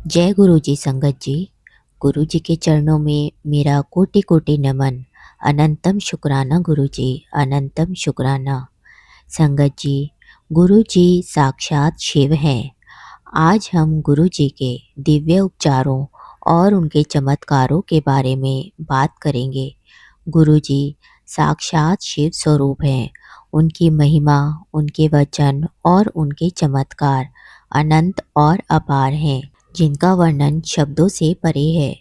जय गुरु जी संगत जी। गुरु जी के चरणों में मेरा कोटि कोटि नमन। अनंतम शुक्राना गुरु जी, अनंतम शुक्राना। संगत जी, गुरु जी साक्षात शिव हैं। आज हम गुरु जी के दिव्य उपचारों और उनके चमत्कारों के बारे में बात करेंगे। गुरु जी साक्षात शिव स्वरूप हैं। उनकी महिमा, उनके वचन और उनके चमत्कार अनंत और अपार हैं, जिनका वर्णन शब्दों से परे है।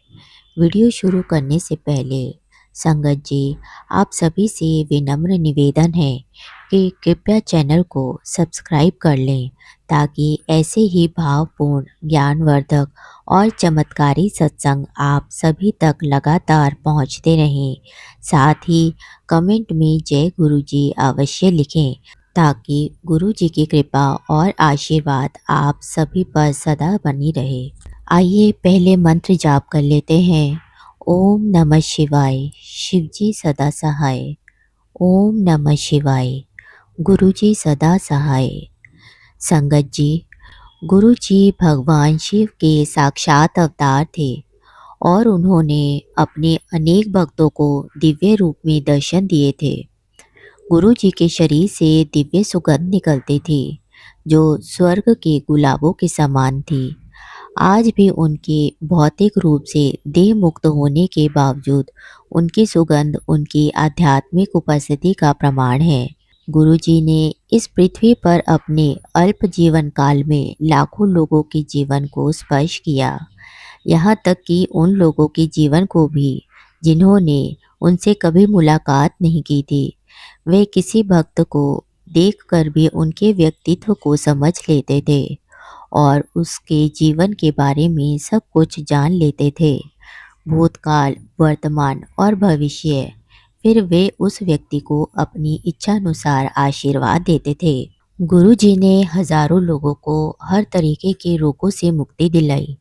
वीडियो शुरू करने से पहले संगत जी, आप सभी से विनम्र निवेदन है कि कृपया चैनल को सब्सक्राइब कर लें, ताकि ऐसे ही भावपूर्ण, ज्ञानवर्धक और चमत्कारी सत्संग आप सभी तक लगातार पहुंचते रहें। साथ ही कमेंट में जय गुरु जी अवश्य लिखें, ताकि गुरु जी की कृपा और आशीर्वाद आप सभी पर सदा बनी रहे। आइए पहले मंत्र जाप कर लेते हैं। ओम नमः शिवाय, शिवजी सदा सहाय। ओम नमः शिवाय, गुरुजी सदा सहाय। संगत जी, गुरु जी भगवान शिव के साक्षात अवतार थे और उन्होंने अपने अनेक भक्तों को दिव्य रूप में दर्शन दिए थे। गुरु जी के शरीर से दिव्य सुगंध निकलती थी, जो स्वर्ग के गुलाबों के समान थी। आज भी उनके भौतिक रूप से देह मुक्त होने के बावजूद उनकी सुगंध उनकी आध्यात्मिक उपस्थिति का प्रमाण है। गुरुजी ने इस पृथ्वी पर अपने अल्प जीवन काल में लाखों लोगों के जीवन को स्पर्श किया, यहाँ तक कि उन लोगों के जीवन को भी जिन्होंने उनसे कभी मुलाकात नहीं की थी। वे किसी भक्त को देखकर भी उनके व्यक्तित्व को समझ लेते थे और उसके जीवन के बारे में सब कुछ जान लेते थे, भूतकाल, वर्तमान और भविष्य। फिर वे उस व्यक्ति को अपनी इच्छानुसार आशीर्वाद देते थे। गुरु जी ने हजारों लोगों को हर तरीके के रोगों से मुक्ति दिलाई।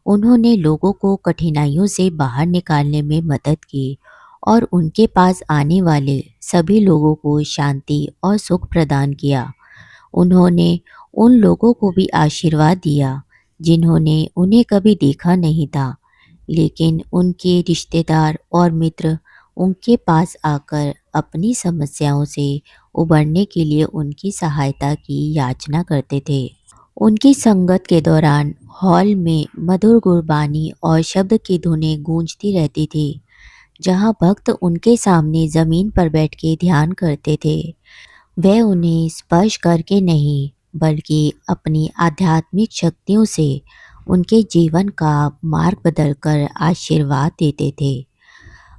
उन्होंने लोगों को कठिनाइयों से बाहर निकालने में मदद की और उनके पास आने वाले सभी लोगों को शांति और सुख प्रदान किया। उन्होंने उन लोगों को भी आशीर्वाद दिया जिन्होंने उन्हें कभी देखा नहीं था, लेकिन उनके रिश्तेदार और मित्र उनके पास आकर अपनी समस्याओं से उबरने के लिए उनकी सहायता की याचना करते थे। उनकी संगत के दौरान हॉल में मधुर गुरबानी और शब्द की धुनें गूंजती रहती थी। जहाँ भक्त उनके सामने जमीन पर बैठ के ध्यान करते थे, वह उन्हें स्पर्श करके नहीं, बल्कि अपनी आध्यात्मिक शक्तियों से उनके जीवन का मार्ग बदलकर आशीर्वाद देते थे।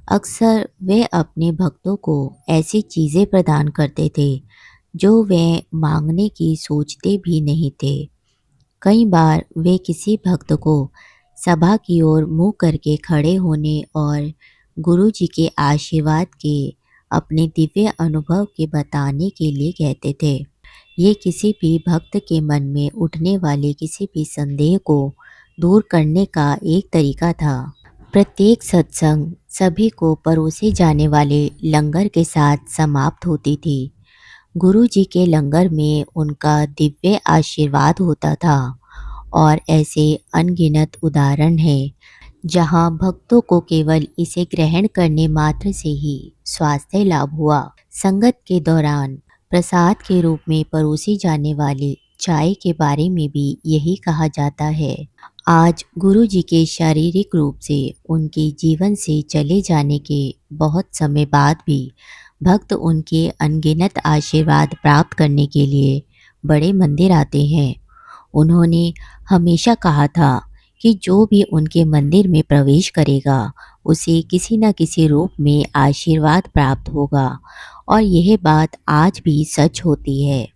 अक्सर वे अपने भक्तों को ऐसी चीज़ें प्रदान करते थे जो वे मांगने की सोचते भी नहीं थे। कई बार वे किसी भक्त को सभा की ओर मुँह करके खड़े होने और गुरु जी के आशीर्वाद के अपने दिव्य अनुभव के बताने के लिए कहते थे। ये किसी भी भक्त के मन में उठने वाले किसी भी संदेह को दूर करने का एक तरीका था। प्रत्येक सत्संग सभी को परोसे जाने वाले लंगर के साथ समाप्त होती थी। गुरु जी के लंगर में उनका दिव्य आशीर्वाद होता था और ऐसे अनगिनत उदाहरण हैं जहां भक्तों को केवल इसे ग्रहण करने मात्र से ही स्वास्थ्य लाभ हुआ। संगत के दौरान प्रसाद के रूप में परोसी जाने वाली चाय के बारे में भी यही कहा जाता है। आज गुरु जी के शारीरिक रूप से उनके जीवन से चले जाने के बहुत समय बाद भी भक्त उनके अनगिनत आशीर्वाद प्राप्त करने के लिए बड़े मंदिर आते हैं। उन्होंने हमेशा कहा था कि जो भी उनके मंदिर में प्रवेश करेगा, उसे किसी न किसी रूप में आशीर्वाद प्राप्त होगा और यह बात आज भी सच होती है।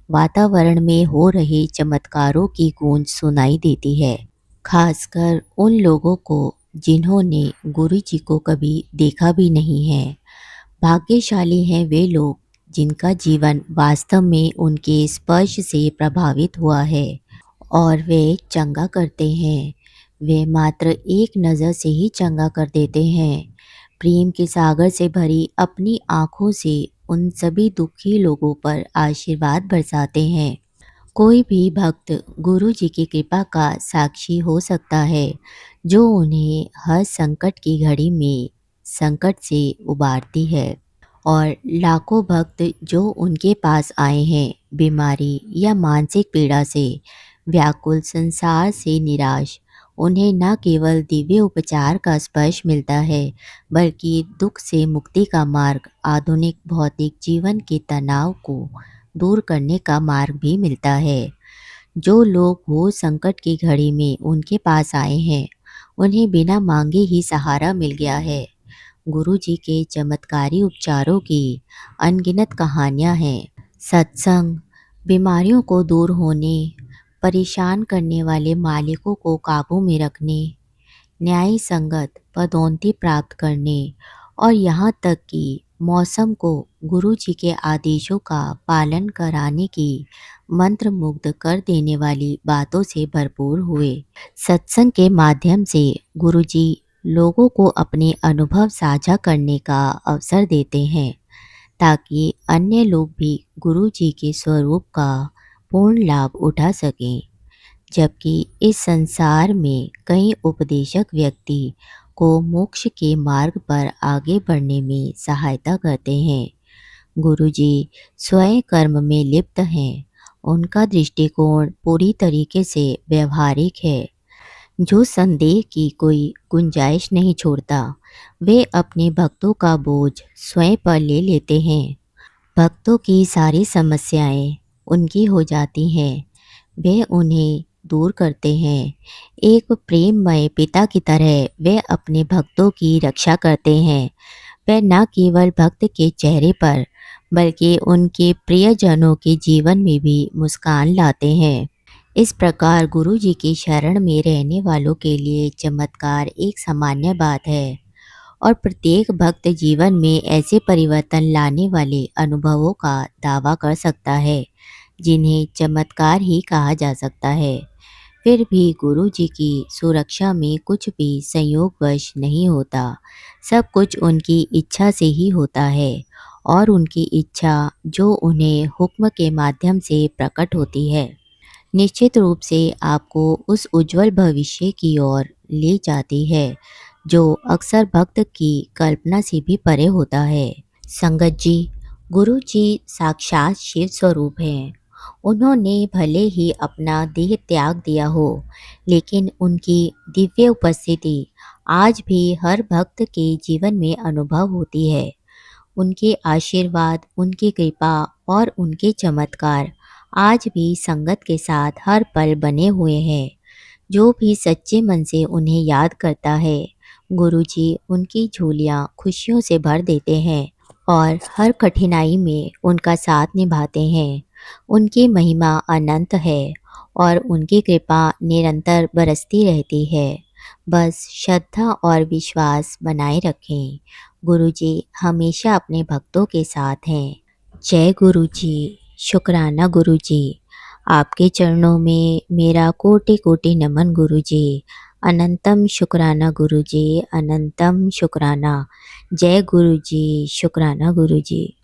वातावरण में हो रहे चमत्कारों की गूंज सुनाई देती है, खासकर उन लोगों को जिन्होंने गुरु जी को कभी देखा भी नहीं है। भाग्यशाली हैं वे लोग जिनका जीवन वास्तव में उनके स्पर्श से प्रभावित हुआ है और वे चंगा करते हैं। वे मात्र एक नज़र से ही चंगा कर देते हैं। प्रेम के सागर से भरी अपनी आँखों से उन सभी दुखी लोगों पर आशीर्वाद बरसाते हैं। कोई भी भक्त गुरु जी की कृपा का साक्षी हो सकता है, जो उन्हें हर संकट की घड़ी में संकट से उबारती है। और लाखों भक्त जो उनके पास आए हैं, बीमारी या मानसिक पीड़ा से व्याकुल, संसार से निराश, उन्हें न केवल दिव्य उपचार का स्पर्श मिलता है, बल्कि दुख से मुक्ति का मार्ग, आधुनिक भौतिक जीवन के तनाव को दूर करने का मार्ग भी मिलता है। जो लोग वो संकट की घड़ी में उनके पास आए हैं, उन्हें बिना मांगे ही सहारा मिल गया है। गुरु जी के चमत्कारी उपचारों की अनगिनत कहानियाँ हैं। सत्संग, बीमारियों को दूर होने, परेशान करने वाले मालिकों को काबू में रखने, न्यायी संगत पदोन्नति प्राप्त करने और यहाँ तक कि मौसम को गुरु जी के आदेशों का पालन कराने की मंत्रमुग्ध कर देने वाली बातों से भरपूर हुए। सत्संग के माध्यम से गुरु जी लोगों को अपने अनुभव साझा करने का अवसर देते हैं, ताकि अन्य लोग भी गुरु जी के स्वरूप का पूर्ण लाभ उठा सकें। जबकि इस संसार में कई उपदेशक व्यक्ति को मोक्ष के मार्ग पर आगे बढ़ने में सहायता करते हैं, गुरुजी स्वयं कर्म में लिप्त हैं। उनका दृष्टिकोण पूरी तरीके से व्यवहारिक है, जो संदेह की कोई गुंजाइश नहीं छोड़ता। वे अपने भक्तों का बोझ स्वयं पर ले लेते हैं। भक्तों की सारी समस्याएं उनकी हो जाती हैं, वे उन्हें दूर करते हैं। एक प्रेममय पिता की तरह वे अपने भक्तों की रक्षा करते हैं। वे न केवल भक्त के चेहरे पर, बल्कि उनके प्रियजनों के जीवन में भी मुस्कान लाते हैं। इस प्रकार गुरु जी की शरण में रहने वालों के लिए चमत्कार एक सामान्य बात है, और प्रत्येक भक्त जीवन में ऐसे परिवर्तन लाने वाले अनुभवों का दावा कर सकता है, जिन्हें चमत्कार ही कहा जा सकता है। फिर भी गुरु जी की सुरक्षा में कुछ भी संयोगवश नहीं होता। सब कुछ उनकी इच्छा से ही होता है, और उनकी इच्छा जो उन्हें हुक्म के माध्यम से प्रकट होती है, निश्चित रूप से आपको उस उज्जवल भविष्य की ओर ले जाती है, जो अक्सर भक्त की कल्पना से भी परे होता है। संगत जी, गुरु जी साक्षात शिव स्वरूप हैं। उन्होंने भले ही अपना देह त्याग दिया हो, लेकिन उनकी दिव्य उपस्थिति आज भी हर भक्त के जीवन में अनुभव होती है। उनके आशीर्वाद, उनकी कृपा और उनके चमत्कार आज भी संगत के साथ हर पल बने हुए हैं। जो भी सच्चे मन से उन्हें याद करता है, गुरुजी उनकी झोलियाँ खुशियों से भर देते हैं और हर कठिनाई में उनका साथ निभाते हैं। उनकी महिमा अनंत है और उनकी कृपा निरंतर बरसती रहती है। बस श्रद्धा और विश्वास बनाए रखें। गुरुजी हमेशा अपने भक्तों के साथ हैं। जय गुरुजी। शुक्राना गुरुजी। आपके चरणों में मेरा कोटि कोटि नमन गुरुजी। अनंतम शुक्राना गुरुजी, अनंतम शुक्राना। जय गुरुजी। शुक्राना गुरुजी।